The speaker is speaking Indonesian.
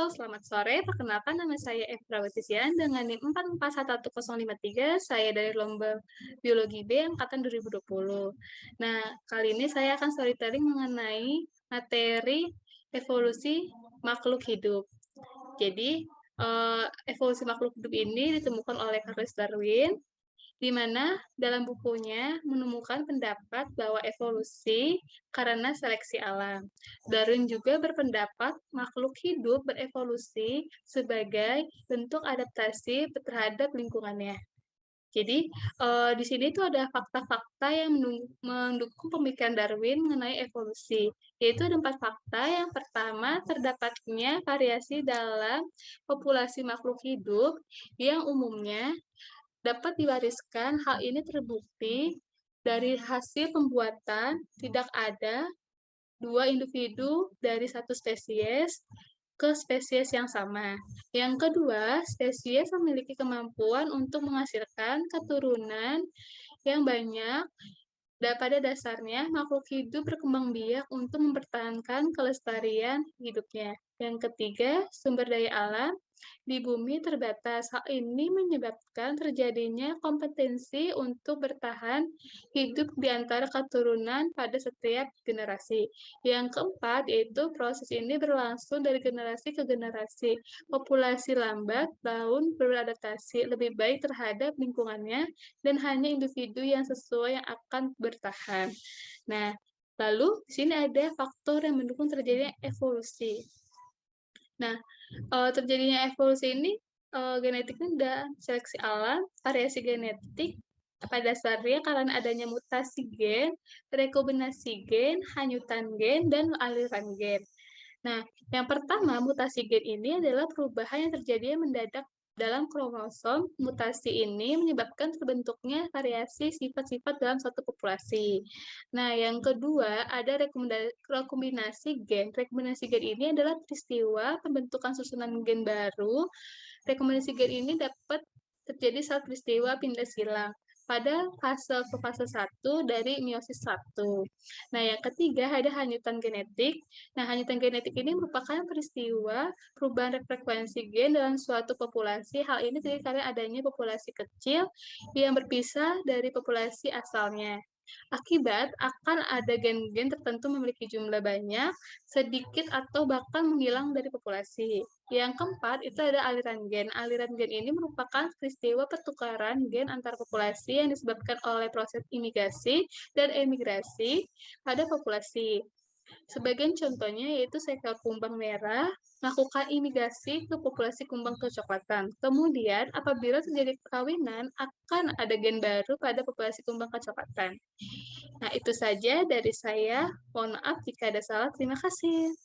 Halo, selamat sore. Perkenalkan nama saya Efrawati Sian dengan NIM 4411053. Saya dari Lomba Biologi B angkatan 2020. Nah, kali ini saya akan storytelling mengenai materi evolusi makhluk hidup. Jadi, evolusi makhluk hidup ini ditemukan oleh Charles Darwin di mana dalam bukunya menemukan pendapat bahwa evolusi karena seleksi alam. Darwin juga berpendapat makhluk hidup berevolusi sebagai bentuk adaptasi terhadap lingkungannya. Jadi, di sini tuh ada fakta-fakta yang mendukung pemikiran Darwin mengenai evolusi, yaitu ada 4 fakta. Yang pertama, terdapatnya variasi dalam populasi makhluk hidup yang umumnya dapat diwariskan. Hal ini terbukti dari hasil pembuatan tidak ada dua individu dari satu spesies ke spesies yang sama. Yang kedua, spesies memiliki kemampuan untuk menghasilkan keturunan yang banyak. Pada dasarnya, makhluk hidup berkembang biak untuk mempertahankan kelestarian hidupnya. Yang ketiga, sumber daya alam di bumi terbatas. Hal ini menyebabkan terjadinya kompetensi untuk bertahan hidup di antara keturunan pada setiap generasi. Yang keempat, yaitu proses ini berlangsung dari generasi ke generasi. Populasi lambat laun beradaptasi lebih baik terhadap lingkungannya dan hanya individu yang sesuai yang akan bertahan. Nah, lalu di sini ada faktor yang mendukung terjadinya evolusi. Nah, terjadinya evolusi ini, genetiknya dan seleksi alam, variasi genetik pada dasarnya karena adanya mutasi gen, rekombinasi gen, hanyutan gen, dan aliran gen. Nah, yang pertama, mutasi gen ini adalah perubahan yang terjadi mendadak dalam kromosom. Mutasi ini menyebabkan terbentuknya variasi sifat-sifat dalam suatu populasi. Nah, yang kedua, ada rekombinasi gen. Rekombinasi gen ini adalah peristiwa pembentukan susunan gen baru. Rekombinasi gen ini dapat terjadi saat peristiwa pindah silang pada fase 1 dari meiosis 1. Nah, yang ketiga ada hanyutan genetik. Nah, hanyutan genetik ini merupakan peristiwa perubahan frekuensi gen dalam suatu populasi. Hal ini terjadi karena adanya populasi kecil yang berpisah dari populasi asalnya. Akibat akan ada gen-gen tertentu memiliki jumlah banyak, sedikit, atau bahkan menghilang dari populasi. Yang keempat, itu ada aliran gen. Aliran gen ini merupakan peristiwa pertukaran gen antar populasi yang disebabkan oleh proses imigrasi dan emigrasi pada populasi. Sebagian contohnya yaitu seekor kumbang merah melakukan imigrasi ke populasi kumbang kecoklatan. Kemudian, apabila terjadi perkawinan, akan ada gen baru pada populasi kumbang kecoklatan. Nah, itu saja dari saya. Mohon maaf jika ada salah. Terima kasih.